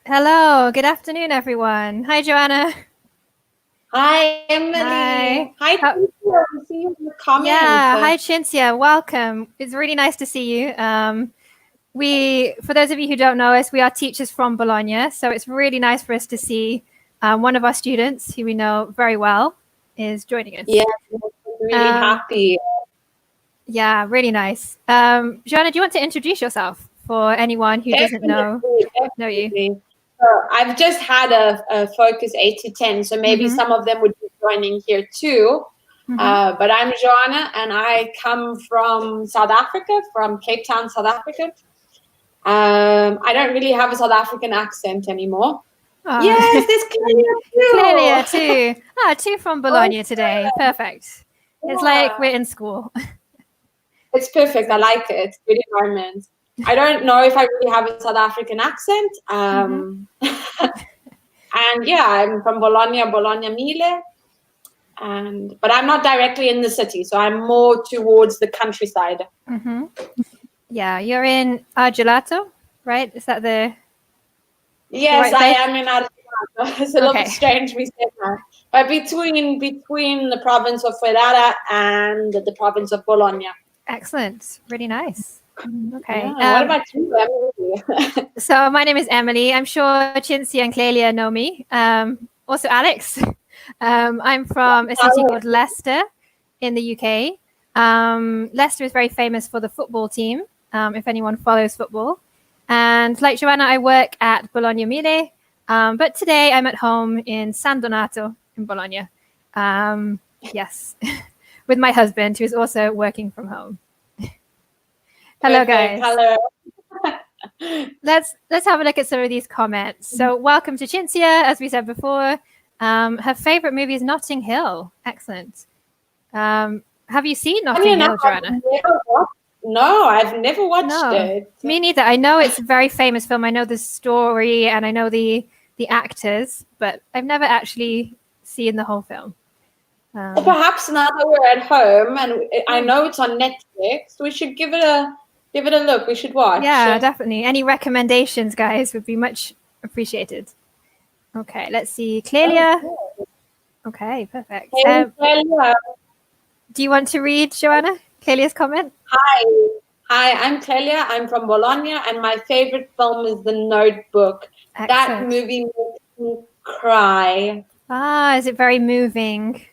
Hello, good afternoon, everyone. Hi, Joanna. Hi, Emily. Hi. Hi, How- Cynthia. I see you in the comments. yeah, hi, Cinzia. Welcome. It's really nice to see you. For those of you who don't know us, we are teachers from Bologna, so it's really nice for us to see one of our students who we know very well is joining us. Yeah, I'm really happy. Yeah, really nice. Joanna, do you want to introduce yourself for anyone who doesn't know you? Definitely. So I've just had a Focus 8 to 10, so maybe some of them would be joining here too. But I'm Joanna, and I come from South Africa, from Cape Town, South Africa. I don't really have a South African accent anymore. Yes, there's Clelia too. Clelia too. Two from Bologna today. Perfect. It's like we're in school. It's perfect. I like it. Good environment. I don't know if I really have a South African accent. And yeah, I'm from Bologna, Bologna Mille. But I'm not directly in the city, so I'm more towards the countryside. Yeah, you're in Argelato, right? Is that the Yes, right I place? am in Argentina. It's a little bit strange we say that. But between the province of Ferrara and the province of Bologna. Excellent. Really nice. Okay. Yeah, what about you, Emily? So my name is Emily. I'm sure Cinzia and Clelia know me. Also Alex. I'm from a city called Leicester in the UK. Leicester is very famous for the football team, if anyone follows football. And like Joanna, I work at Bologna Mille. But today I'm at home in San Donato in Bologna. Yes, with my husband, who is also working from home. Hello, guys. Hello. Let's have a look at some of these comments. So, welcome to Cinzia, as we said before. Her favorite movie is Notting Hill. Excellent. Have you seen Notting Hill, Joanna? No, I've never watched it. Me neither. I know it's a very famous film. I know the story and I know the actors, but I've never actually seen the whole film. Perhaps now that we're at home and I know it's on Netflix, we should give it a look. We should watch. Yeah, definitely. Any recommendations, guys, would be much appreciated. Okay, let's see. Clelia. Okay, perfect. Hey, Clelia. Do you want to read, Joanna, Clelia's comment? Hi, I'm Clelia. I'm from Bologna, and my favorite film is The Notebook. Excellent. That movie makes me cry. Is it very moving?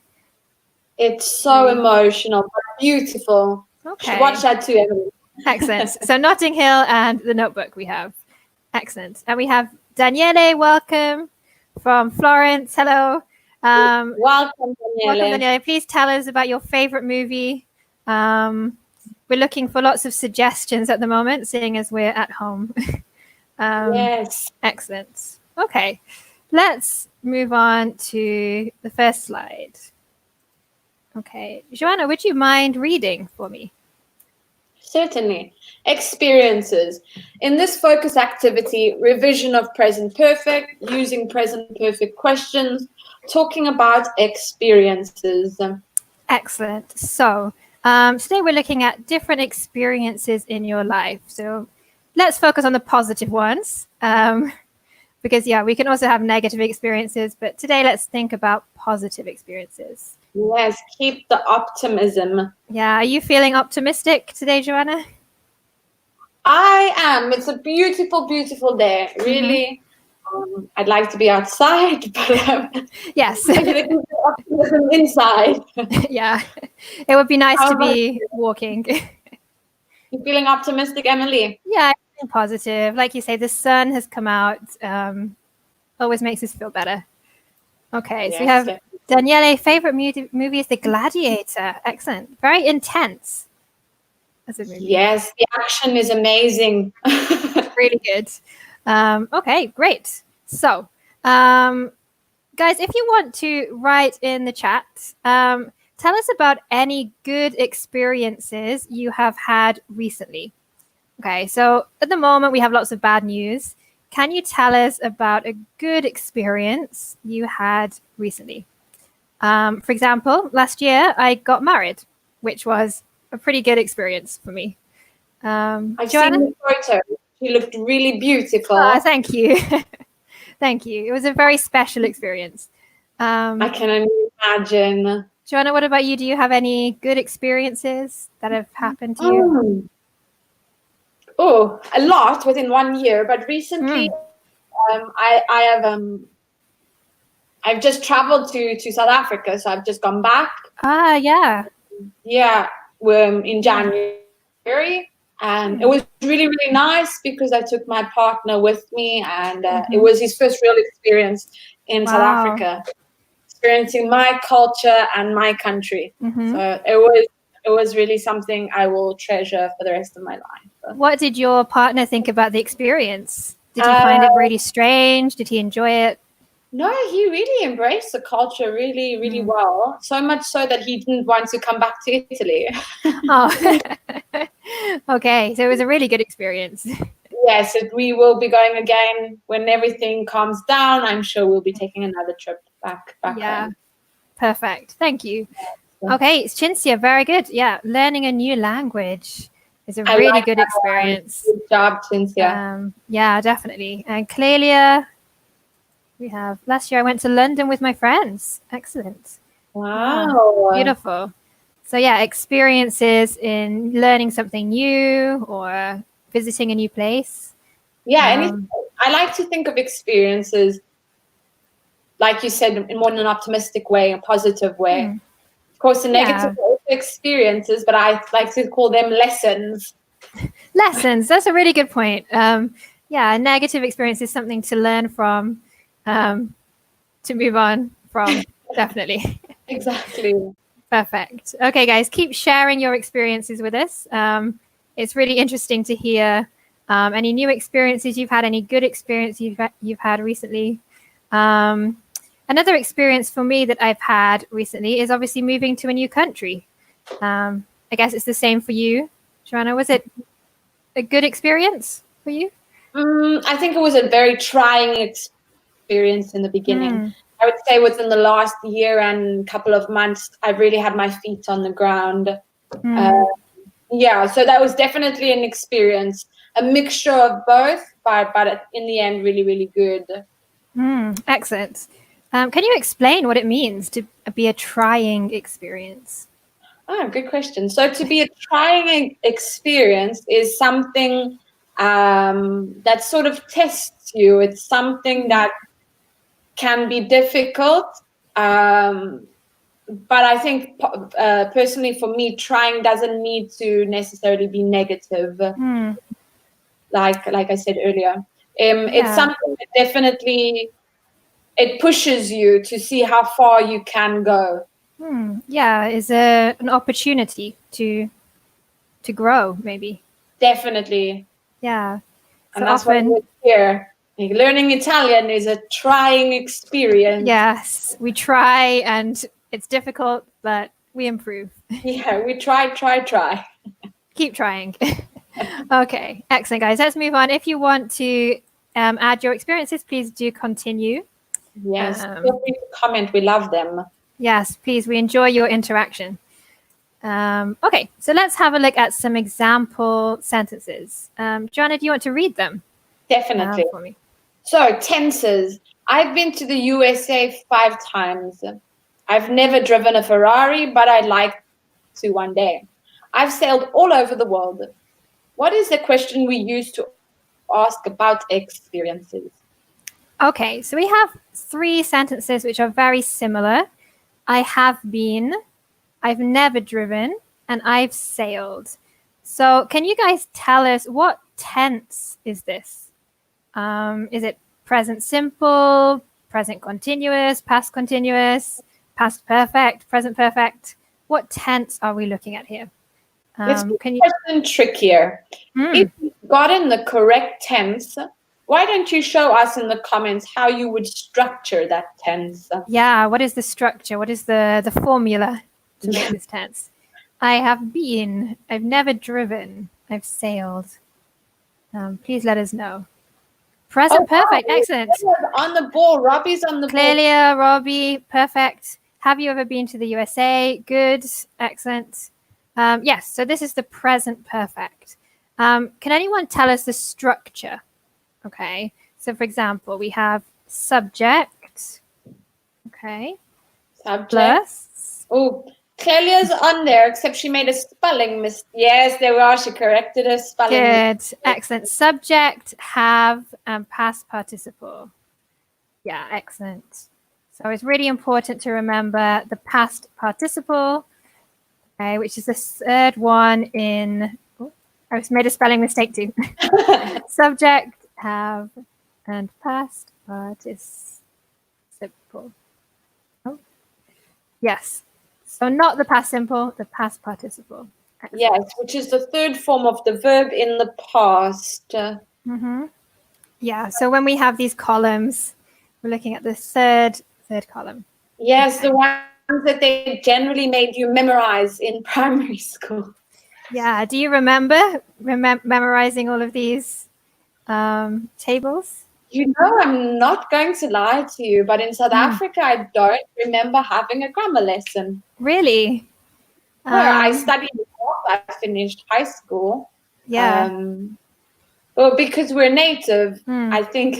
It's so emotional, but beautiful. Okay. Watch that too, Emily. Excellent. So Notting Hill and The Notebook we have. Excellent. And we have Daniele, welcome, from Florence. Hello. Welcome, Daniele. Welcome, Daniele. Please tell us about your favorite movie. We're looking for lots of suggestions at the moment, seeing as we're at home. Yes. Excellent. Okay. Let's move on to the first slide. Okay. Joanna, would you mind reading for me? Certainly. Experiences. In this focus activity, revision of present perfect, using present perfect questions, talking about experiences. Excellent. So today we're looking at different experiences in your life. So let's focus on the positive ones. Because, yeah, we can also have negative experiences, but today let's think about positive experiences. Yes, keep the optimism. Yeah, are you feeling optimistic today, Joanna? I am. It's a beautiful, beautiful day. Really, I'd like to be outside, but yes, optimism inside. Yeah, it would be nice to be walking. You feeling optimistic, Emily? Yeah, I'm positive. Like you say, the sun has come out. Always makes us feel better. Okay, so we have Daniele. Favorite movie is The Gladiator. Excellent. Very intense as a movie. Yes, the action is amazing. Really good. Okay, great. So, guys, if you want to write in the chat, tell us about any good experiences you have had recently. Okay, so at the moment we have lots of bad news. Can you tell us about a good experience you had recently? For example, last year I got married, which was a pretty good experience for me. I've Joanna? seen the photo. She looked really beautiful. Thank you. Thank you. It was a very special experience. I can only imagine. Joanna, what about you? Do you have any good experiences that have happened to you? Oh, a lot within 1 year. But recently, I've just traveled to South Africa, so I've just gone back. Ah, yeah. Yeah, in January, and it was really, really nice because I took my partner with me, and it was his first real experience in South Africa, experiencing my culture and my country. So it was really something I will treasure for the rest of my life. What did your partner think about the experience? Did he find it really strange? Did he enjoy it? No, he really embraced the culture really, really well. So much so that he didn't want to come back to Italy. Oh, okay. So it was a really good experience. Yes, we will be going again when everything calms down. I'm sure we'll be taking another trip back home. Perfect. Thank you. Okay, Cinzia, very good. Yeah, learning a new language is a really good experience. Good job, Cinzia. Yeah, definitely. And Clelia, we have last year I went to London with my friends. Excellent. Wow. Beautiful. So yeah, experiences in learning something new or visiting a new place. Yeah, I like to think of experiences, like you said, in more an optimistic way, a positive way. Of course, the negative experiences, but I like to call them lessons. Lessons. That's a really good point. Yeah, a negative experience is something to learn from, to move on from. Definitely. Exactly. Perfect. Okay, guys, keep sharing your experiences with us. It's really interesting to hear any new experiences you've had, any good experience you've had recently. Another experience for me that I've had recently is obviously moving to a new country. I guess it's the same for you, Joanna. Was it a good experience for you? I think it was a very trying experience in the beginning. I would say within the last year and couple of months, I've really had my feet on the ground. So that was definitely an experience, a mixture of both, but in the end, really, really good. Excellent. Can you explain what it means to be a trying experience? Good question. So to be a trying experience is something that sort of tests you. It's something that can be difficult. But I think personally for me, trying doesn't need to necessarily be negative. Like I said earlier, it's something that definitely it pushes you to see how far you can go. Yeah, is an opportunity to grow, maybe. Definitely. Yeah. And that's why we're here. Learning Italian is a trying experience. Yes, we try and it's difficult, but we improve. Yeah, we try. Keep trying. Okay, excellent, guys. Let's move on. If you want to add your experiences, please do continue. Yes, feel free to comment. We love them. Yes, please. We enjoy your interaction. Okay, so let's have a look at some example sentences. Joanna, do you want to read them? Definitely. For me. So, tenses. I've been to the USA 5 times. I've never driven a Ferrari, but I'd like to one day. I've sailed all over the world. What is the question we use to ask about experiences? Okay, so we have 3 sentences which are very similar. I have been, I've never driven, and I've sailed. So can you guys tell us what tense is this? Is it present simple, present continuous, past perfect, present perfect? What tense are we looking at here? It's question trickier. If you've gotten the correct tense, why don't you show us in the comments how you would structure that tense? Yeah, what is the structure? What is the formula to make this tense? I have been, I've never driven, I've sailed. Please let us know. Present perfect, excellent. On the ball, Robbie's on the ball. Clelia, Robbie, perfect. Have you ever been to the USA? Good, excellent. Yes, so this is the present perfect. Can anyone tell us the structure? Okay, so for example, we have subject. Okay. Subject. Plus. Oh, Clelia's on there, except she made a spelling mistake. Yes, there we are. She corrected her spelling mistake. Good. Excellent. Subject, have, and past participle. Yeah, excellent. So it's really important to remember the past participle, okay, which is the third one in. Oh, I just made a spelling mistake too. Subject, have, and past participle. Oh, yes. So not the past simple, the past participle. Excellent. Yes, which is the third form of the verb in the past. Mm-hmm. Yeah. So when we have these columns, we're looking at the third column. Yes, okay. The ones that they generally made you memorize in primary school. Yeah. Do you remember memorizing all of these tables? You know, I'm not going to lie to you, but in South Africa, I don't remember having a grammar lesson. Really? No, I studied before I finished high school. Yeah. Well, because we're native, I think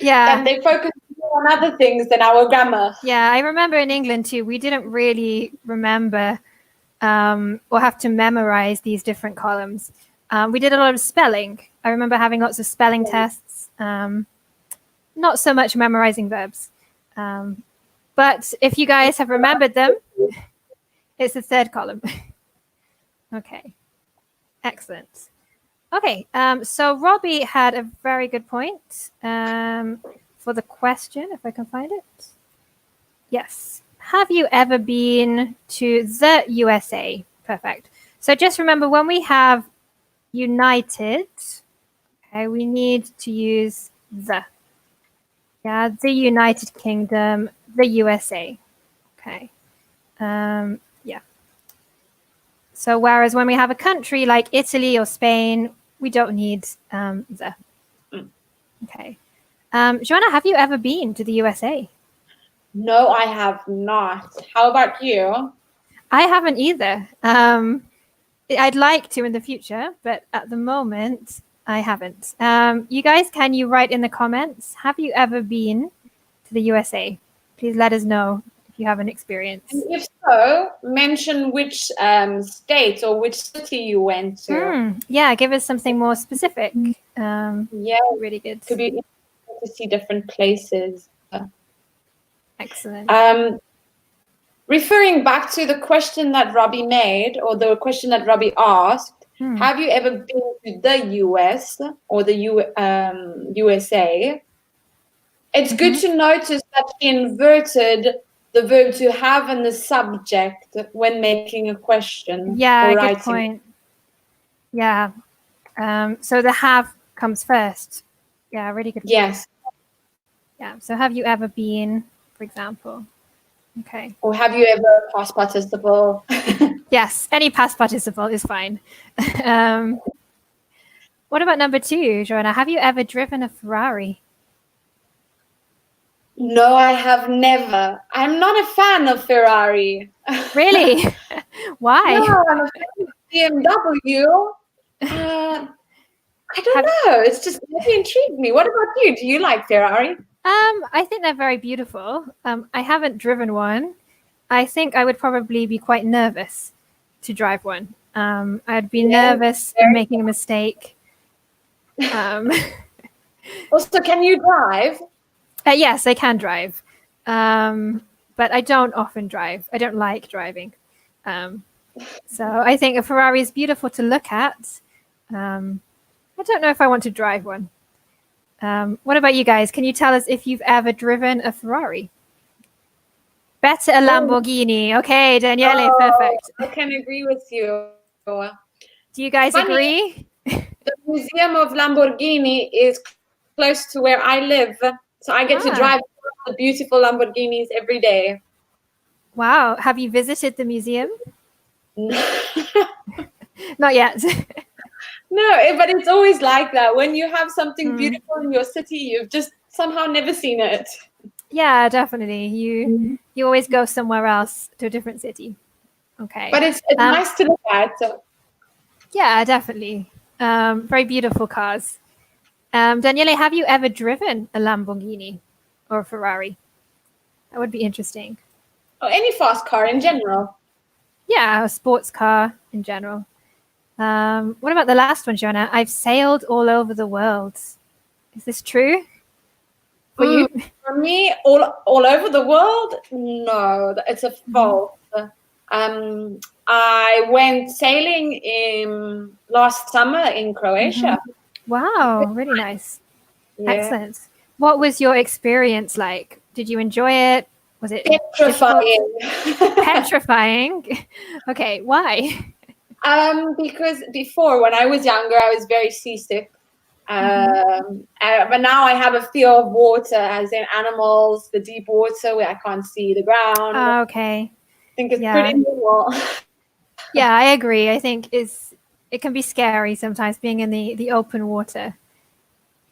that they focus more on other things than our grammar. Yeah, I remember in England too, we didn't really remember or have to memorize these different columns. We did a lot of spelling. I remember having lots of spelling tests, not so much memorizing verbs. But if you guys have remembered them, it's the third column. Okay, excellent. Okay, so Robbie had a very good point for the question, if I can find it. Yes. Have you ever been to the USA? Perfect. So just remember when we have united, okay, we need to use the. Yeah, the United Kingdom, the USA. Okay. Yeah. So whereas when we have a country like Italy or Spain, we don't need the. Okay. Joanna, have you ever been to the USA? No, I have not. How about you? I haven't either. I'd like to in the future, but at the moment, I haven't. You guys, can you write in the comments, have you ever been to the USA? Please let us know if you have an experience. And if so, mention which state or which city you went to. Yeah, give us something more specific. Yeah, really good. Could be interesting to see different places. Excellent. Referring back to the question that Robbie made, or the question that Robbie asked, have you ever been to the US or the USA? It's good to notice that she inverted the verb to have and the subject when making a question. Yeah, or good writing. point. Yeah. So the have comes first. Yeah, really good point. Yes. Yeah. So have you ever been, for example? Okay. Or have you ever past participle? Yes, any past participle is fine. What about number 2, Joanna? Have you ever driven a Ferrari? No, I have never. I'm not a fan of Ferrari. Really? Why? No, I'm a fan of BMW. I don't know. It's just really intrigued me. What about you? Do you like Ferrari? I think they're very beautiful. I haven't driven one. I think I would probably be quite nervous to drive one. I'd be nervous of making a mistake. Also, can you drive? Yes, I can drive. But I don't often drive. I don't like driving. So I think a Ferrari is beautiful to look at. I don't know if I want to drive one. What about you guys? Can you tell us if you've ever driven a Ferrari? Better a Lamborghini. Okay, Daniele, perfect. I can agree with you. Do you guys agree? The Museum of Lamborghini is close to where I live. So I get to drive the beautiful Lamborghinis every day. Wow. Have you visited the museum? Not yet. No, but it's always like that. When you have something beautiful in your city, you've just somehow never seen it. Yeah, definitely. You always go somewhere else, to a different city. Okay. But it's nice to look at. Yeah, definitely. Very beautiful cars. Daniele, have you ever driven a Lamborghini? or a Ferrari? That would be interesting. Or any fast car in general. Yeah, a sports car in general. What about the last one, Joanna? I've sailed all over the world. Is this true for you? For me, all over the world, no, it's a false. I went sailing last summer in Croatia. Wow, really nice. Yeah. Excellent. What was your experience like? Did you enjoy it? Was it Petrifying. petrifying? Okay, why? Because before, when I was younger, I was very seasick. But now I have a fear of water, as in animals, the deep water where I can't see the ground. Okay. I think it's pretty normal. Yeah, I agree. I think it can be scary sometimes being in the open water.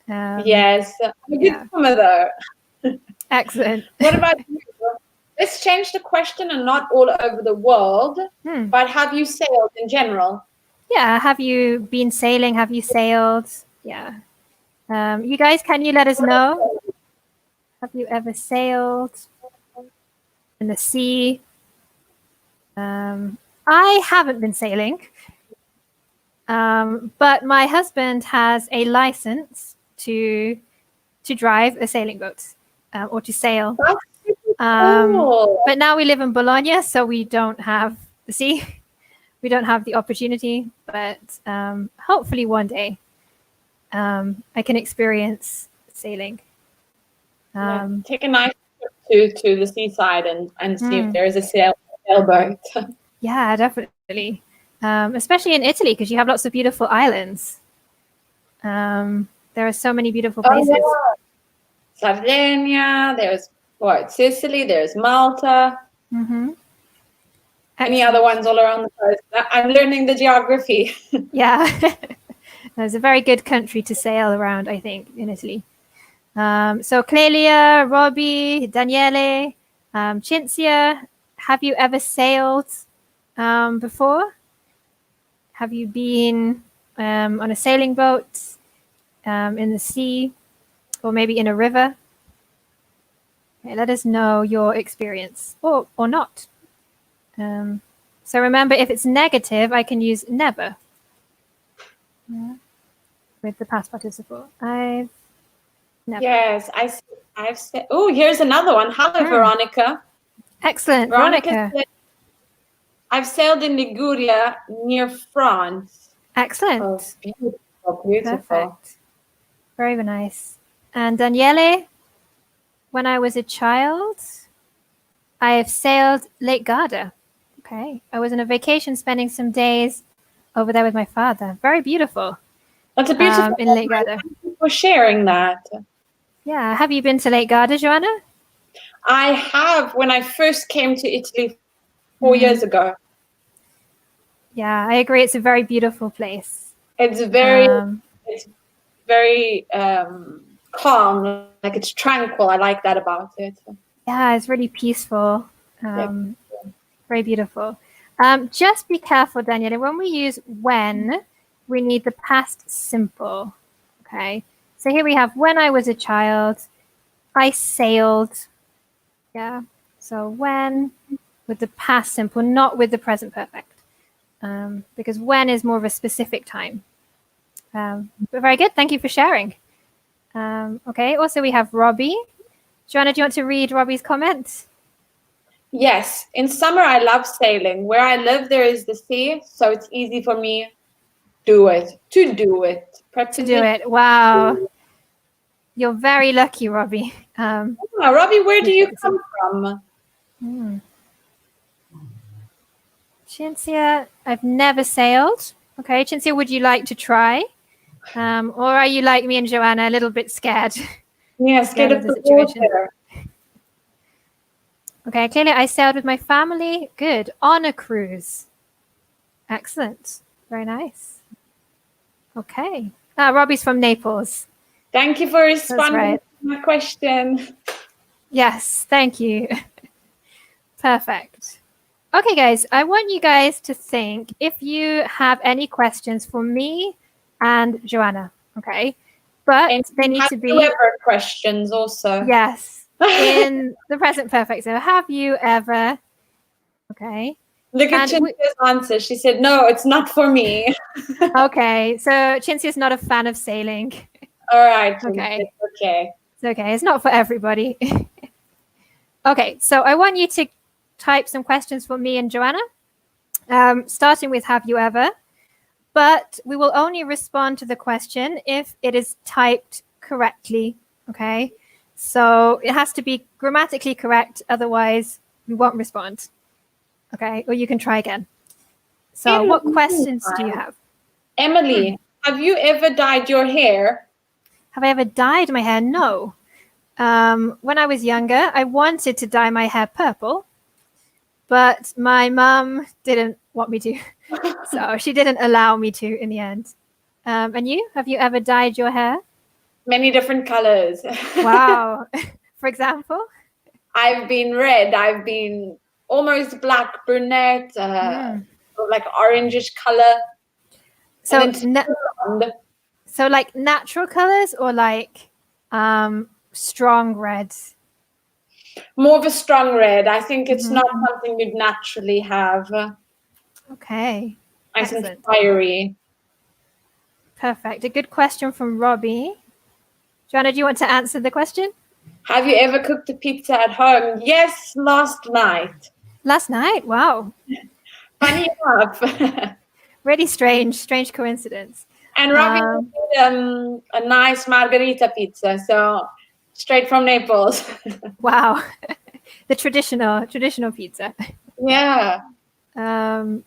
Yes, I'm a good swimmer though. Excellent. What about you? Let's change the question and not all over the world, but have you sailed in general? Yeah, have you been sailing? Have you sailed? Yeah. You guys, can you let us know? Have you ever sailed in the sea? I haven't been sailing, but my husband has a license to drive a sailing boat or to sail. Cool. But now we live in Bologna, so we don't have the sea. We don't have the opportunity, but hopefully one day I can experience sailing. Take a nice trip to the seaside and see if there is a sailboat. Yeah, definitely. Especially in Italy, because you have lots of beautiful islands. There are so many beautiful places. Sardinia, there's Sicily, there's Malta. Any other ones all around the coast? I'm learning the geography. Yeah. It's a very good country to sail around, I think, in Italy. So Clelia, Robbie, Daniele, Cinzia, have you ever sailed before? Have you been on a sailing boat in the sea or maybe in a river? Okay, let us know your experience or not. So remember, if it's negative, I can use never with the past participle. I've never. Yes, I've said. Oh, here's another one. Hello, Veronica. Excellent, Veronica. Said, I've sailed in Liguria near France. Excellent. Oh, beautiful. Perfect. Very nice. And Daniele, when I was a child, I have sailed Lake Garda. Okay. I was on a vacation spending some days over there with my father. Very beautiful. That's a beautiful in Lake Garda. Thank you for sharing that. Yeah. Have you been to Lake Garda, Joanna? I have, when I first came to Italy 4 years ago. Yeah, I agree. It's a very beautiful place. It's very calm, like it's tranquil. I like that about it. Yeah, it's really peaceful. Very beautiful. Just be careful, Daniela. When we use when, we need the past simple. Okay. So here we have when I was a child, I sailed. Yeah. So when with the past simple, not with the present perfect. Because when is more of a specific time. But very good. Thank you for sharing. Okay. Also, we have Robbie. Joanna, do you want to read Robbie's comment? Yes. In summer, I love sailing. Where I live, there is the sea, so it's easy for me to do it. To do it. Wow. You're very lucky, Robbie. Robbie, where do you come from? Cinzia, I've never sailed. Okay, Cinzia, would you like to try? Or are you like me and Joanna, a little bit scared? Yeah, scared of the situation. Water. Okay, clearly I sailed with my family. Good. On a cruise. Excellent. Very nice. Okay. Robbie's from Naples. Thank you for responding to my question. Yes, thank you. Perfect. Okay, guys, I want you guys to think if you have any questions for me and Joanna, okay? But and they need to be whoever questions also. Yes, in the present perfect. So have you ever? Okay. Look at And Cynthia's answer. She said, no, it's not for me. Okay. So Chintzia is not a fan of sailing. All right. Okay. It's okay. It's okay. It's not for everybody. Okay. So I want you to type some questions for me and Joanna, starting with have you ever? But we will only respond to the question if it is typed correctly. Okay. So it has to be grammatically correct. Otherwise, we won't respond. Okay. Or you can try again. So what questions do you have? Emily, have you ever dyed your hair? Have I ever dyed my hair? No. When I was younger, I wanted to dye my hair purple, but my mum didn't want me to. So she didn't allow me to in the end. And you? Have you ever dyed your hair? Many different colors. Wow. For example? I've been red. I've been almost black, brunette, like orangish color. So, blonde. so like natural colors or like strong reds? More of a strong red. I think it's not something you'd naturally have. Okay. Nice and Excellent. fiery. Perfect. A good question from Robbie. Joanna, do you want to answer the question? Have you ever cooked a pizza at home? Yes, last night. Last night? Wow. Funny enough. Really strange coincidence. And Robbie did a nice margarita pizza, so straight from Naples. Wow. The traditional pizza. Yeah.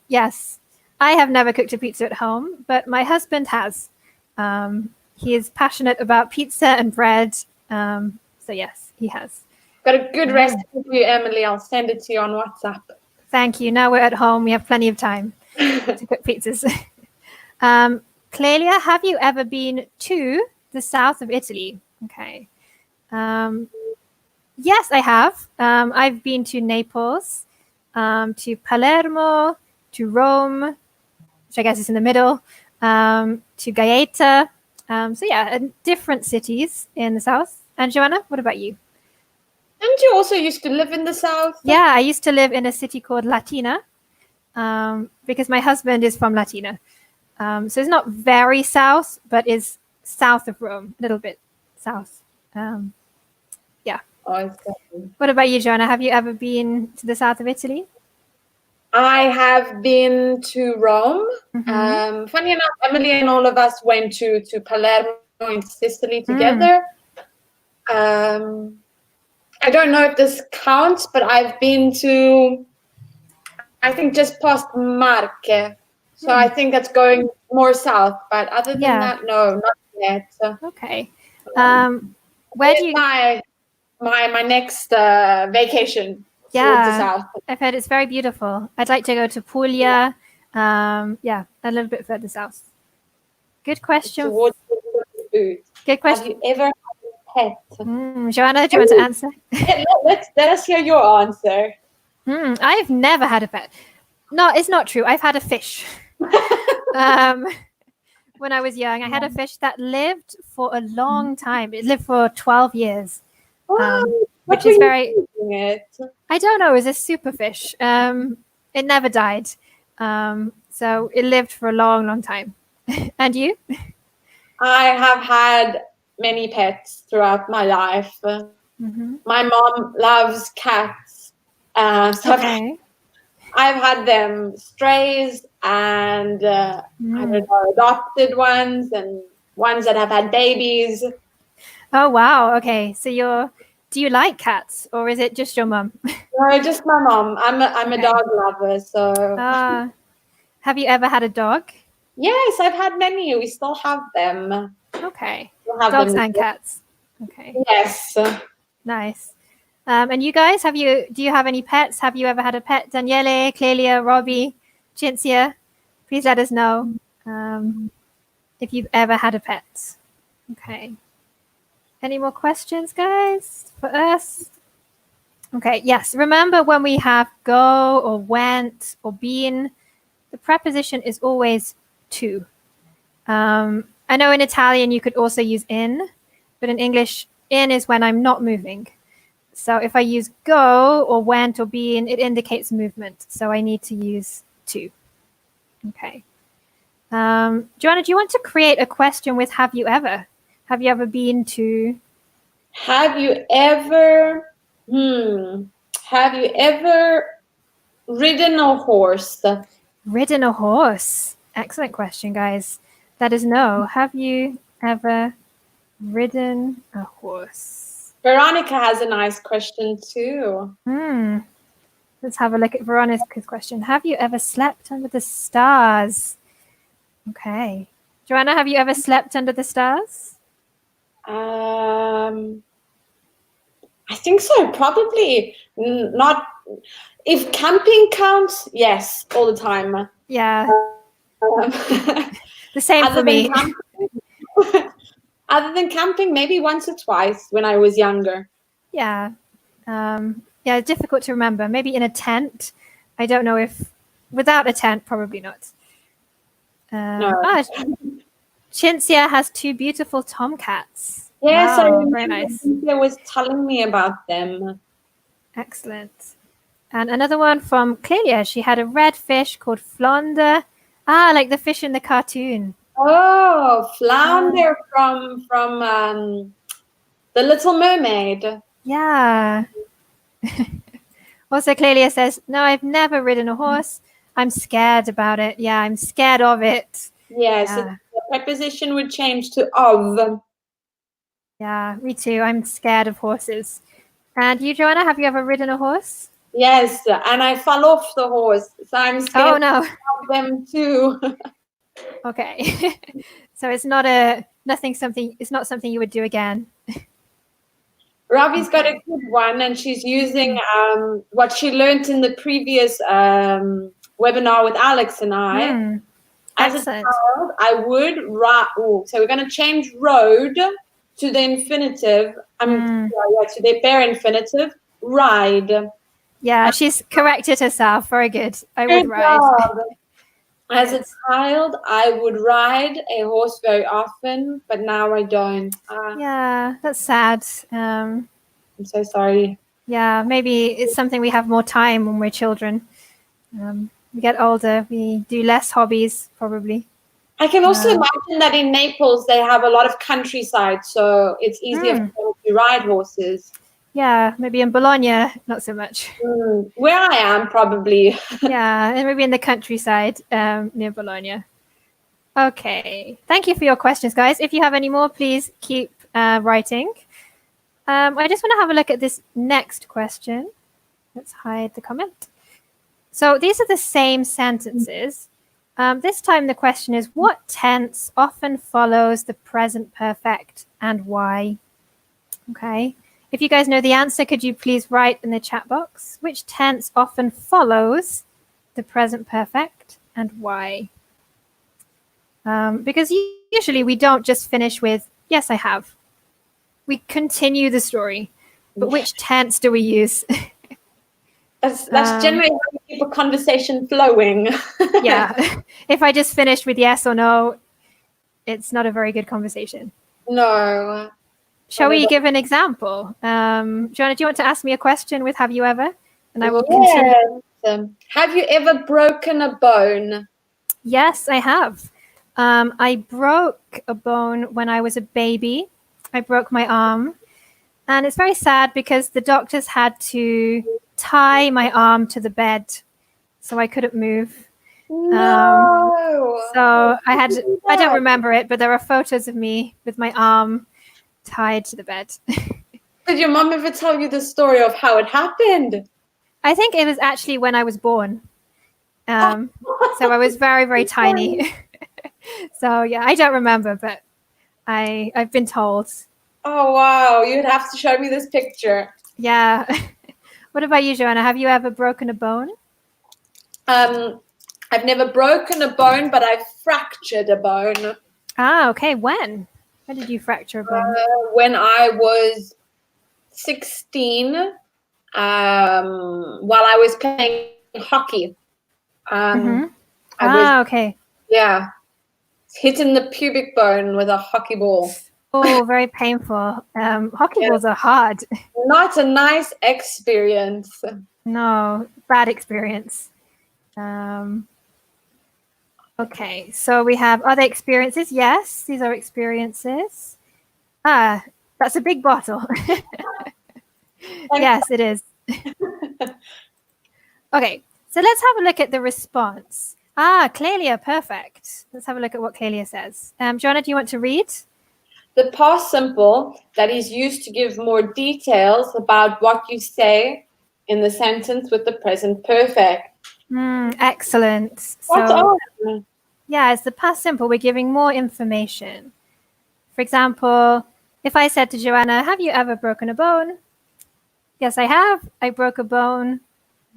Yes. I have never cooked a pizza at home, but my husband has. He is passionate about pizza and bread. So yes, he has. Got a good recipe for you, Emily. I'll send it to you on WhatsApp. Thank you. Now we're at home. We have plenty of time to cook pizzas. Clelia, have you ever been to the south of Italy? Okay. Yes, I have. I've been to Naples, to Palermo, to Rome, which I guess is in the middle, to Gaeta. So yeah, different cities in the south. And Joanna, what about you? Didn't you also used to live in the south? Yeah, I used to live in a city called Latina, because my husband is from Latina. So it's not very south, but is south of Rome, a little bit south. Yeah. Oh, exactly. What about you, Joanna? Have you ever been to the south of Italy? I have been to Rome. Funny enough, Emily and all of us went to Palermo in Sicily together. I don't know if this counts, but I've been to, I think, just past Marche. So I think that's going more south. But other than that, no, not yet. Okay. Where do you? My next vacation. Towards the south. I've heard it's very beautiful. I'd like to go to Puglia. Yeah, a little bit further south. Good question. Towards the food. Good question. Have you ever had a pet? Joanna, do you want to answer? Let us hear your answer. I've never had a pet. No, it's not true. I've had a fish. When I was young, I had a fish that lived for a long time. It lived for 12 years. Which is very. I don't know. It was a super fish. It never died. So it lived for a long, long time. And you? I have had many pets throughout my life. My mom loves cats. So I've had them strays and I don't know, adopted ones and ones that have had babies. Oh wow! Okay, so do you like cats or is it just your mum? No, just my mom. I'm a dog lover. So. Have you ever had a dog? Yes, I've had many. We still have them. Okay. Dogs and cats. Okay. Yes. Nice. And you guys, do you have any pets? Have you ever had a pet? Daniele, Clelia, Robbie, Cinzia, please let us know if you've ever had a pet. Okay. Any more questions, guys, for us? Okay, yes. Remember when we have go or went or been, the preposition is always to. I know in Italian you could also use in, but in English, in is when I'm not moving. So if I use go or went or been, it indicates movement. So I need to use to. Okay. Joanna, do you want to create a question with have you ever? Have you ever been to? Have you ever ridden a horse? Ridden a horse. Excellent question, guys. That is no. Have you ever ridden a horse? Veronica has a nice question too. Let's have a look at Veronica's question. Have you ever slept under the stars? Okay. Joanna, have you ever slept under the stars? I think so. Probably not. If camping counts, yes, all the time. Yeah. The same for me. Other than camping, maybe once or twice when I was younger. Yeah. Yeah, difficult to remember. Maybe in a tent. I don't know if without a tent, probably not. No. Cinzia has 2 beautiful tomcats. Yes, wow, I remember. Very nice. Cynthia was telling me about them. Excellent. And another one from Clelia. She had a red fish called Flounder. Like the fish in the cartoon. Oh, Flounder from The Little Mermaid. Yeah. Also, Clelia says, no, I've never ridden a horse. I'm scared about it. Yeah, I'm scared of it. Yes, the preposition would change to of. Yeah, me too. I'm scared of horses. And you, Joanna, have you ever ridden a horse? Yes, and I fell off the horse, so I'm scared of them too. Okay. So it's not something you would do again. Robbie's got a good one, and she's using what she learned in the previous webinar with Alex and I. As a child, I would ride. So we're going to change road to the infinitive. To the bare infinitive. Ride. Yeah, she's corrected herself. Very good. I would ride. As a child, I would ride a horse very often, but now I don't. Yeah, that's sad. I'm so sorry. Yeah, maybe it's something we have more time when we're children. We get older, we do less hobbies, probably. I can also imagine that in Naples, they have a lot of countryside, so it's easier for them to ride horses. Yeah, maybe in Bologna, not so much. Where I am, probably. Yeah, and maybe in the countryside near Bologna. Okay, thank you for your questions, guys. If you have any more, please keep writing. I just want to have a look at this next question. Let's hide the comment. So these are the same sentences. This time the question is, what tense often follows the present perfect and why? Okay. If you guys know the answer, could you please write in the chat box which tense often follows the present perfect and why? Because usually we don't just finish with, yes, I have. We continue the story. But which tense do we use? That's generally how you keep a conversation flowing. Yeah. If I just finished with yes or no, it's not a very good conversation. No. Shall we give an example? Joanna, do you want to ask me a question with have you ever? And I will continue. Have you ever broken a bone? Yes, I have. I broke a bone when I was a baby. I broke my arm. And it's very sad because the doctors had to tie my arm to the bed so I couldn't move. No. So I don't remember it, but there are photos of me with my arm tied to the bed. Did your mom ever tell you the story of how it happened? I think it was actually when I was born. So I was very, very tiny. So yeah, I don't remember, but I've been told. Oh, wow. You'd have to show me this picture. Yeah. What about you, Joanna? Have you ever broken a bone? I've never broken a bone, but I've fractured a bone. Okay. When did you fracture a bone? When I was 16, while I was playing hockey. Okay. Yeah. Hitting the pubic bone with a hockey ball. Oh, very painful. Hockey Yeah, balls are hard. not a nice experience. No, bad experience. Okay, so we have other experiences. Yes, these are experiences. Ah, that's a big bottle. Yes, it is. Okay, so let's have a look at the response. Ah, Clelia, perfect. Let's have a look at what Clelia says. Joanna, do you want to read? The past simple that is used to give more details about what you say in the sentence with the present perfect. Excellent. What's So, on? yeah, it's the past simple. We're giving more information. For example, if I said to Joanna, have you ever broken a bone? Yes, I have. I broke a bone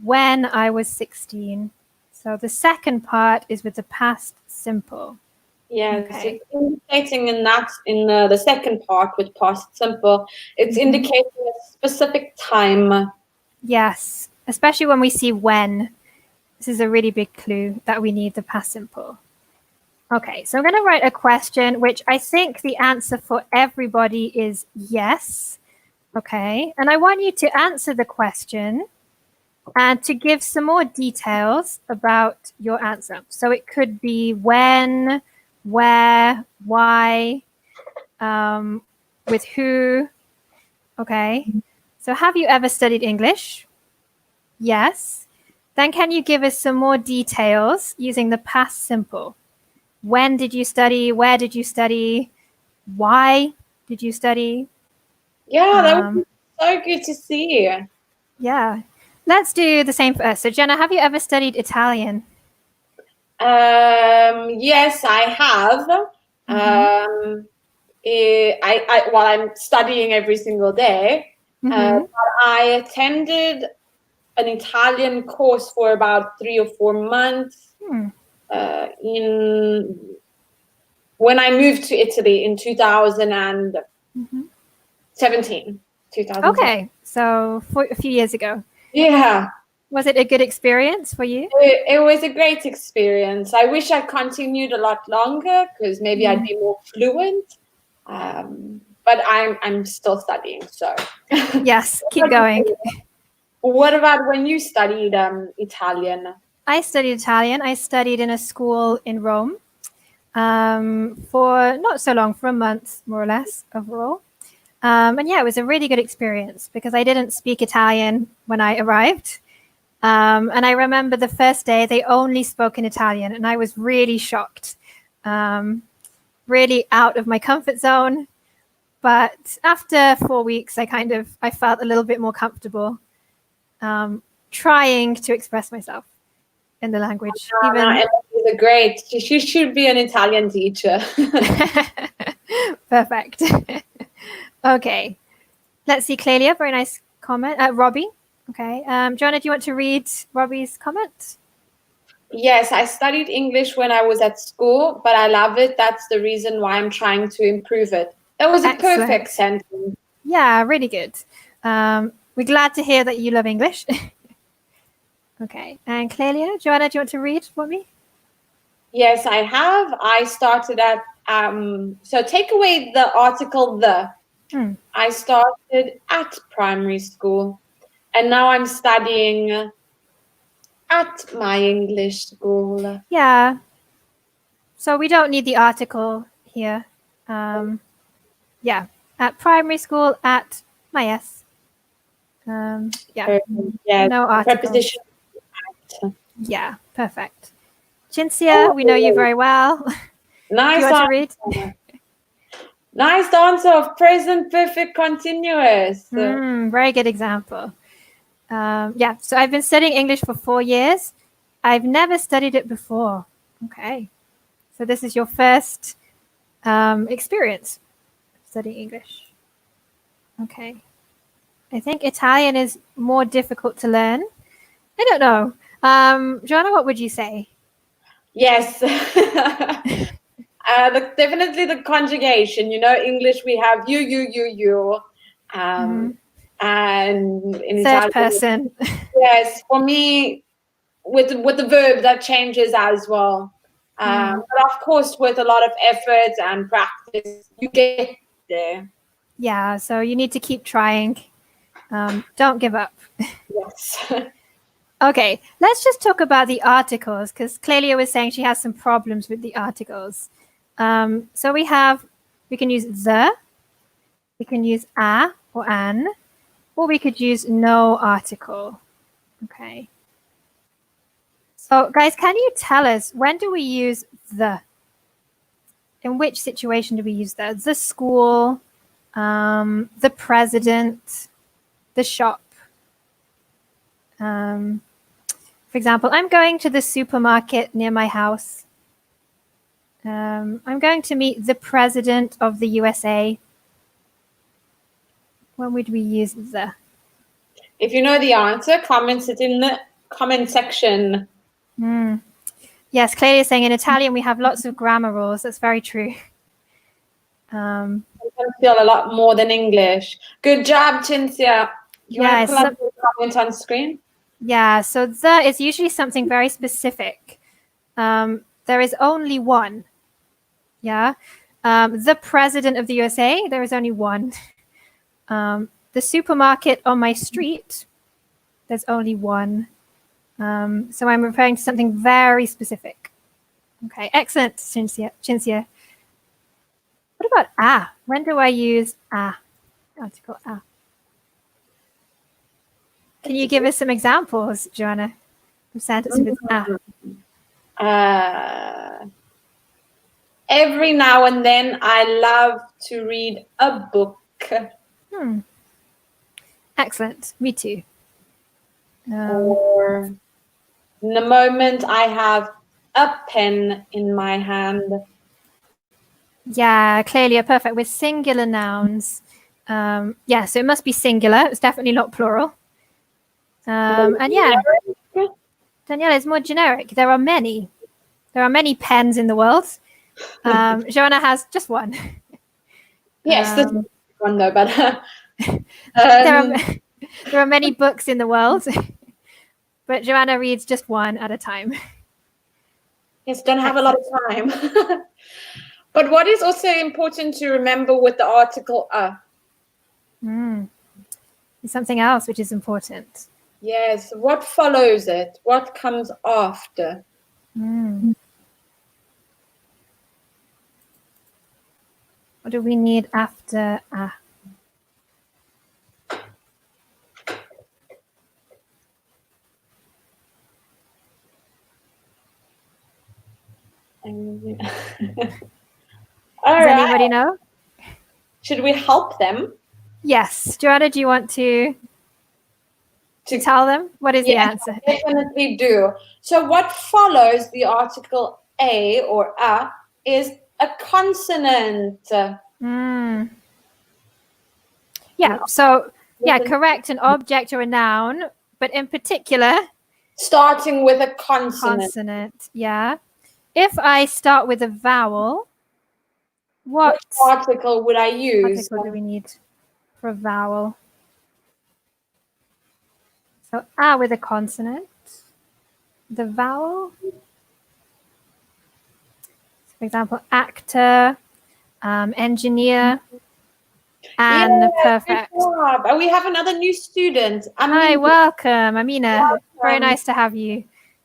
when I was 16. So the second part is with the past simple. Yes, Okay. it's indicating in the second part with past simple. It's indicating a specific time. Yes, especially when we see when. This is a really big clue that we need the past simple. Okay, so I'm going to write a question, which I think the answer for everybody is yes. Okay, and I want you to answer the question and to give some more details about your answer. So it could be when, where, why, with who. Okay, so have you ever studied English? Yes. Then can you give us some more details using the past simple? When did you study? Where did you study? Why did you study? Yeah, that would be so good to see. Yeah. Let's do the same for us. So, Jenna, have you ever studied Italian? Yes, I have. Well, I'm studying every single day. But I attended an Italian course for about 3 or 4 months in when I moved to Italy in 2017. Okay, so for a few years ago. Yeah. Was it a good experience for you? It was a great experience. I wish I continued a lot longer because maybe I'd be more fluent. But I'm still studying, so Yes, keep going. What about when you studied Italian? I studied Italian. I studied in a school in Rome for not so long, for a month, more or less, overall. And yeah, it was a really good experience because I didn't speak Italian when I arrived. And I remember the first day they only spoke in Italian, and I was really shocked, really out of my comfort zone. But after 4 weeks, I felt a little bit more comfortable trying to express myself in the language. Emma is a great. She should be an Italian teacher. Perfect. Okay. Let's see, Clelia, very nice comment. Robbie. Okay. Joanna, do you want to read Robbie's comment? Yes, I studied English when I was at school, but I love it. That's the reason why I'm trying to improve it. That was a perfect sentence. Yeah, really good. We're glad to hear that you love English. Okay. And Clelia, Joanna, do you want to read for me? Yes, I have. I started at, so take away the article the. I started at primary school, and now I'm studying at my English school. Yeah. So we don't need the article here. Yeah. At primary school, at my S. Yeah. No article. Preposition. Yeah, perfect. Cinzia, we know you very well. Nice. Do you want to read? Nice answer of present perfect continuous. Very good example. Yeah, so I've been studying English for 4 years. I've never studied it before. Okay. So this is your first experience studying English. Okay. I think Italian is more difficult to learn. I don't know. Joanna, what would you say? Yes. Definitely the conjugation. You know, English we have you. And in Third Italian, person. yes, for me, with the verb that changes as well. But of course, with a lot of effort and practice, you get there. Yeah, so you need to keep trying. Don't give up. Yes. Okay, let's just talk about the articles because Clelia was saying she has some problems with the articles. So we can use the, we can use a or an, or we could use no article. Okay. So guys, can you tell us when do we use the? In which situation do we use the? The school, the president, the shop. For example, I'm going to the supermarket near my house. I'm going to meet the president of the USA. When would we use the? If you know the answer, comment it in the comment section. Yes, Clelia is saying in Italian we have lots of grammar rules. That's very true. I feel a lot more than English. Good job, Cinzia. You want to pull up the comment on screen? Yeah, so the is usually something very specific. There is only one. Yeah. The president of the USA, there is only one. The supermarket on my street, there's only one. So I'm referring to something very specific. Okay, excellent, Cinzia. What about a? When do I use a? Article a. Can you give us some examples, Joanna, of sentences with a? Every now and then, I love to read a book. Excellent. Me too. Or in the moment, I have a pen in my hand. Yeah, clearly, perfect. With singular nouns. Yeah, so it must be singular. It's definitely not plural. And yeah, Daniela, is more generic. There are many pens in the world. Joanna has just one. Yes, this is one though, but there are many books in the world, but Joanna reads just one at a time. Yes, don't have a lot of time. But what is also important to remember with the article a? Something else which is important. Yes, what follows it? What comes after? What do we need after a? Does anybody know? Should we help them? Yes. Joanna, do you want to tell them? What is the answer? Definitely do. So what follows the article a or a is a consonant. Yeah, so yeah, correct, an object or a noun, but in particular starting with a consonant. Consonant, yeah. If I start with a vowel, what article would I use? Article do we need for a vowel? So a with a consonant, the vowel. For example, actor, engineer, and perfect. And we have another new student. Hi, welcome, Amina. Welcome. Very nice to have you.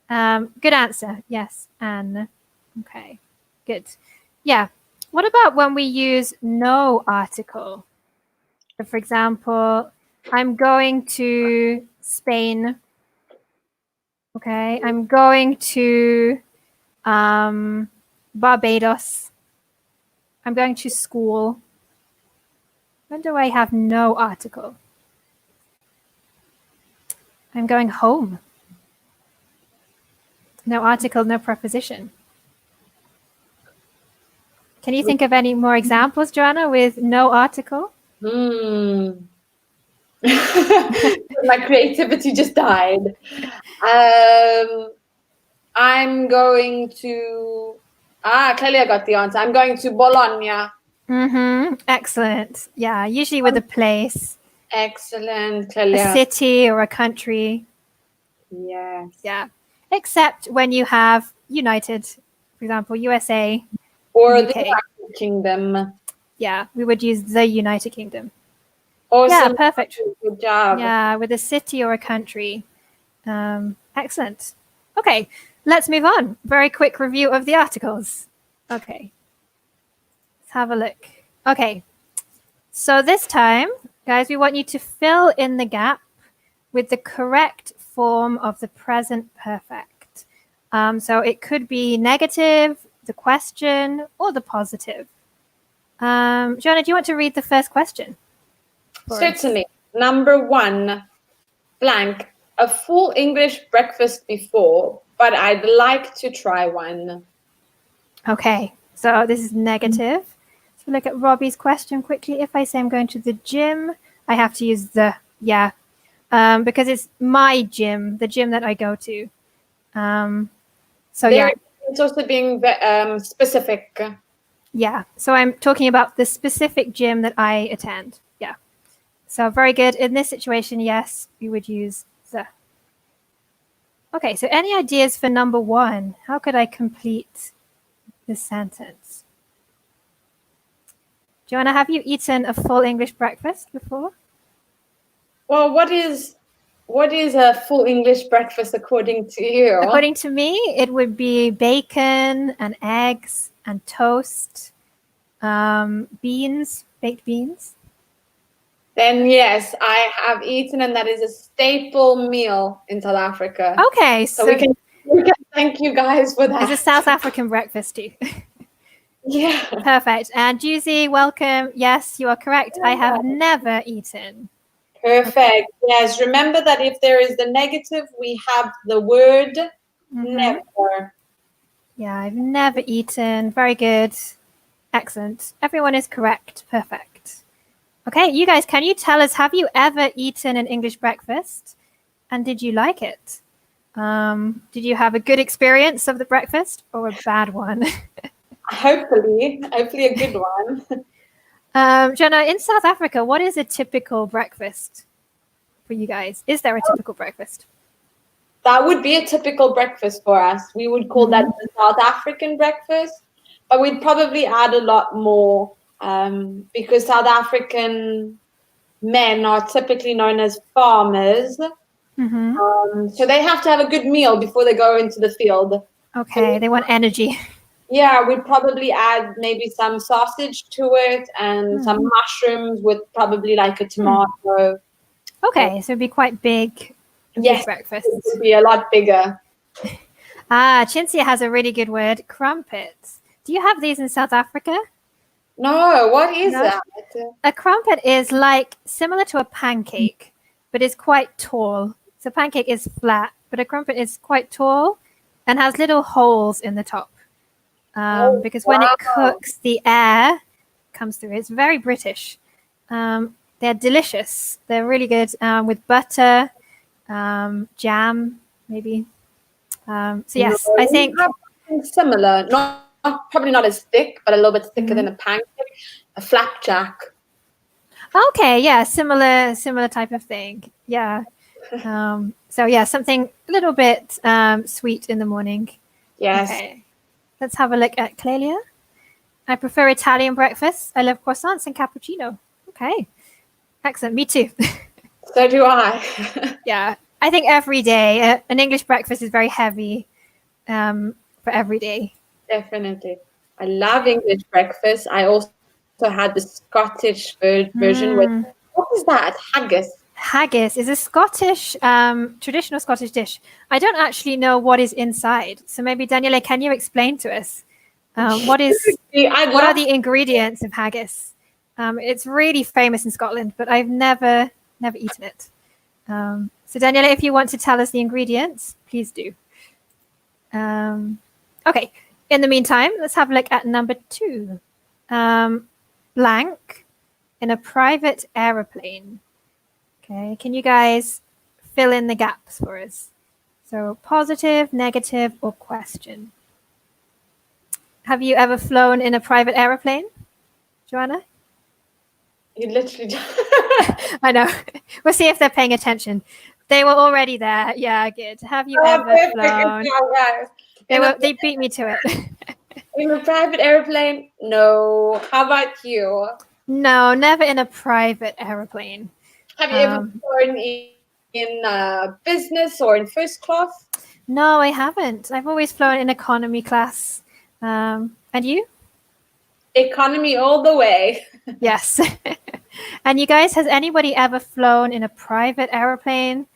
Good answer. Yes, Anne. Okay, good. Yeah. What about when we use no article? So for example, I'm going to Spain. Okay, I'm going to Barbados. I'm going to school. When do I have no article? I'm going home. No article, no preposition. Can you think of any more examples, Joanna, with no article? My creativity just died. I'm going to... clearly I got the answer. I'm going to Bologna. Excellent. Yeah, usually with a place. Excellent, Clelia. A city or a country. Yes. Yeah. Except when you have United, for example, USA. Or the United Kingdom. Yeah, we would use the United Kingdom. Awesome. Yeah, perfect. Good job. Yeah, with a city or a country. Excellent. Okay, let's move on. Very quick review of the articles. Okay, let's have a look. Okay, so this time, guys, we want you to fill in the gap with the correct form of the present perfect. So it could be negative, the question, or the positive. Joanna, do you want to read the first question? Certainly. Number 1, blank, a full English breakfast before, but I'd like to try one. Okay, so this is negative. So look at Robbie's question quickly. If I say I'm going to the gym, I have to use the, yeah, because it's my gym, the gym that I go to. So There, yeah. it's also being specific. Yeah, so I'm talking about the specific gym that I attend. Yeah. So very good. In this situation, yes, we would use the. Okay, so any ideas for number 1? How could I complete this sentence? Joanna, have you eaten a full English breakfast before? Well, what is a full English breakfast according to you? According to me, it would be bacon and eggs and toast, beans, baked beans. Then yes, I have eaten, and that is a staple meal in South Africa. Okay, so we can thank you guys for that. It's a South African breakfast too. Yeah. Perfect. And Juicy, welcome. Yes, you are correct. I have never eaten. Perfect. Okay. Yes. Remember that if there is the negative, we have the word never. Yeah, I've never eaten. Very good. Excellent. Everyone is correct. Perfect. Okay, you guys, can you tell us, have you ever eaten an English breakfast? And did you like it? Did you have a good experience of the breakfast or a bad one? Hopefully a good one. Jenna, in South Africa, what is a typical breakfast for you guys? Is there a typical breakfast? That would be a typical breakfast for us. We would call that the South African breakfast, but we'd probably add a lot more because South African men are typically known as farmers. So they have to have a good meal before they go into the field. Okay, they want energy. Yeah, we'd probably add maybe some sausage to it and some mushrooms with probably like a tomato. Okay, so it'd be quite big. Yes, breakfast. It would be a lot bigger. Chintzia has a really good word, crumpets. Do you have these in South Africa? No, what is that? A crumpet is like similar to a pancake, but it's quite tall. So pancake is flat, but a crumpet is quite tall and has little holes in the top. Because when it cooks, the air comes through. It's very British. They're delicious. They're really good with butter, jam, maybe. So yes, I think similar. Probably not as thick, but a little bit thicker than a pancake. A flapjack. Okay, yeah, similar type of thing. Yeah. So yeah, something a little bit sweet in the morning. Yes. Okay. Let's have a look at Clelia. I prefer Italian breakfast. I love croissants and cappuccino. Okay. Excellent. Me too. So do I. Yeah. I think every day, an English breakfast is very heavy for every day. Definitely. I love English breakfast. I also had the Scottish version with, what is that? Haggis. Haggis is a Scottish, traditional Scottish dish. I don't actually know what is inside. So maybe, Daniela, can you explain to us what are the ingredients of haggis? It's really famous in Scotland, but I've never eaten it. So Daniela, if you want to tell us the ingredients, please do. Okay. In the meantime, let's have a look at number 2. Blank in a private aeroplane. Okay, can you guys fill in the gaps for us? So positive, negative, or question. Have you ever flown in a private aeroplane, Joanna? You literally I know. We'll see if they're paying attention. They were already there. Yeah, good. Have you ever flown? They They beat me to it. In a private airplane? No. How about you? No, never in a private aeroplane. Have you ever flown in business or in first class? No, I haven't. I've always flown in economy class. And you? Economy all the way. Yes. And you guys, has anybody ever flown in a private aeroplane?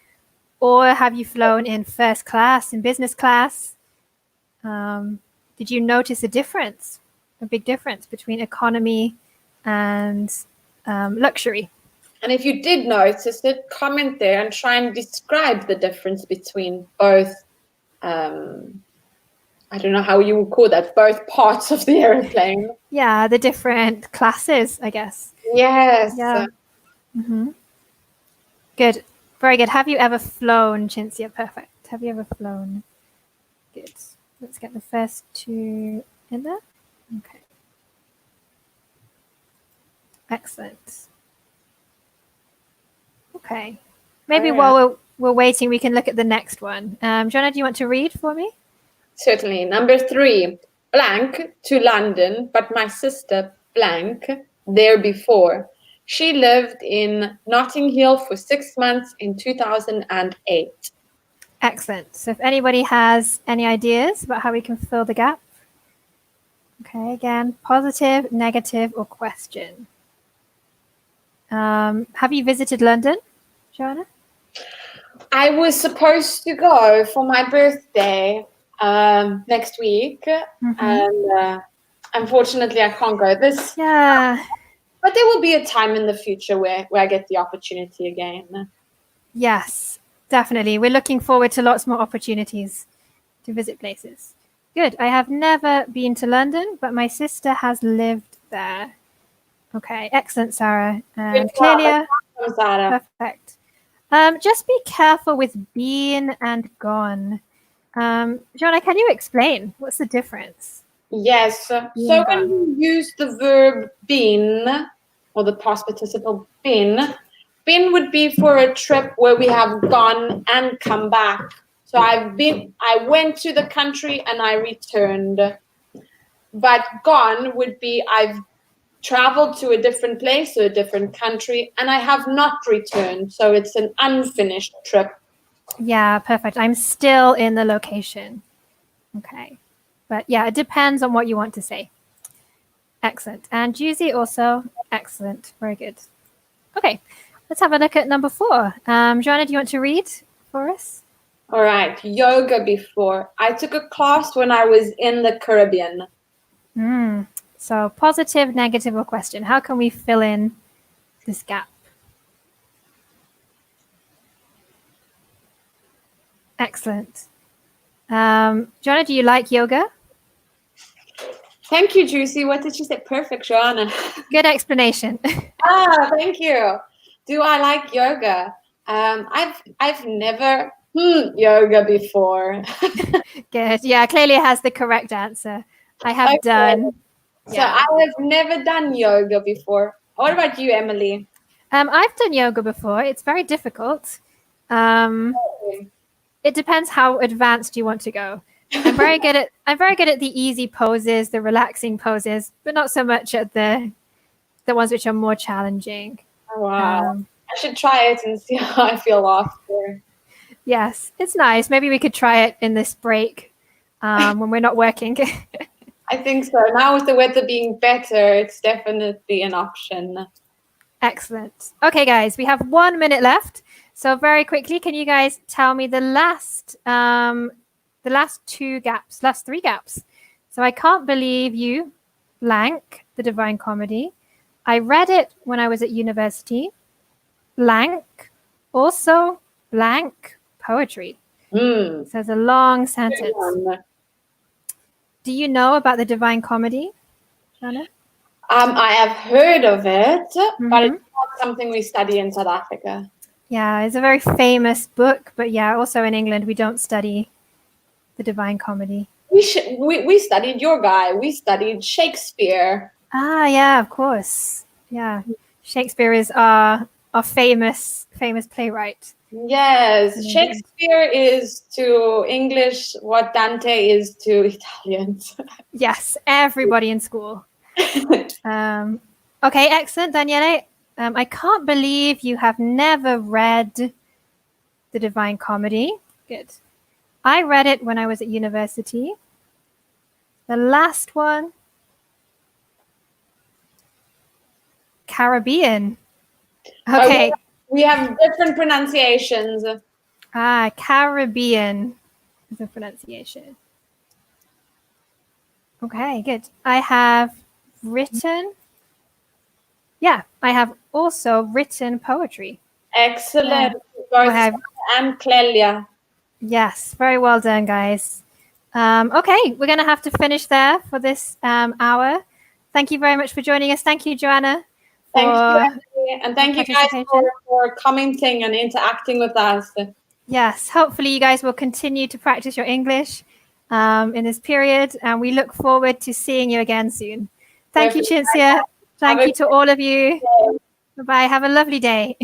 Or have you flown in first class, in business class? Did you notice a difference, a big difference between economy and luxury? And if you did notice it, comment there and try and describe the difference between both. I don't know how you would call that, both parts of the airplane. Yeah, the different classes, I guess. Yes. Yeah. Good. Very good. Have you ever flown, Cinzia? Perfect. Have you ever flown? Good. Let's get the first two in there. Okay. Excellent. Okay. Maybe while we're waiting, we can look at the next one. Joanna, do you want to read for me? Certainly. Number 3, blank to London, but my sister blank there before. She lived in Notting Hill for 6 months in 2008. Excellent. So if anybody has any ideas about how we can fill the gap. Okay, again, positive, negative, or question. Have you visited London, Joanna? I was supposed to go for my birthday next week, and unfortunately I can't go this. Yeah. But there will be a time in the future where I get the opportunity again. Yes, definitely. We're looking forward to lots more opportunities to visit places. Good. I have never been to London, but my sister has lived there. Okay, excellent, Sarah. And Clelia, perfect. Just be careful with been and gone. Joanna, can you explain what's the difference? Yes. So when you use the verb been or the past participle been would be for a trip where we have gone and come back. So I went to the country and I returned. But gone would be I've traveled to a different place or a different country and I have not returned. So it's an unfinished trip. Yeah, perfect. I'm still in the location. Okay. But yeah, it depends on what you want to say. Excellent. And Juicy also, excellent. Very good. Okay, let's have a look at number 4. Joanna, do you want to read for us? All right. Yoga before. I took a class when I was in the Caribbean. So positive, negative, or question. How can we fill in this gap? Excellent. Joanna, do you like yoga? Thank you, Juicy. What did you say? Perfect, Joanna. Good explanation. Thank you. Do I like yoga? I've never yoga before. Good. Yeah, Clelia has the correct answer. I have done. So I have never done yoga before. What about you, Emily? I've done yoga before. It's very difficult. It depends how advanced you want to go. I'm very good at the easy poses, the relaxing poses, but not so much at the ones which are more challenging. Oh, wow. I should try it and see how I feel after. Yes, it's nice. Maybe we could try it in this break when we're not working. I think so. Now with the weather being better, it's definitely an option. Excellent. Okay, guys, we have 1 minute left. So very quickly, can you guys tell me the last 3 gaps? So I can't believe you, blank, the Divine Comedy. I read it when I was at university, blank, also blank, poetry. So it's a long sentence. Do you know about the Divine Comedy, Joanna? I have heard of it, but it's not something we study in South Africa. Yeah, it's a very famous book, but yeah, also in England, we don't study the Divine Comedy. We studied your guy. We studied Shakespeare. Ah, yeah, of course. Yeah, Shakespeare is our a famous playwright. Yes, Indeed. Shakespeare is to English what Dante is to Italians. Yes, everybody in school. Okay, excellent, Daniele. I can't believe you have never read The Divine Comedy. Good. I read it when I was at university. The last one, Caribbean. Okay. We have different pronunciations. Caribbean is the pronunciation. Okay, good. I have also written poetry. Excellent. Yeah. Both and Clelia. Yes, very well done, guys. Okay, we're going to have to finish there for this hour. Thank you very much for joining us. Thank you, Joanna. Thank you, and thank you guys for commenting and interacting with us. Yes, hopefully you guys will continue to practice your English in this period, and we look forward to seeing you again soon. Thank you, Cinzia. Thank you to all of you. Bye-bye. Have a lovely day.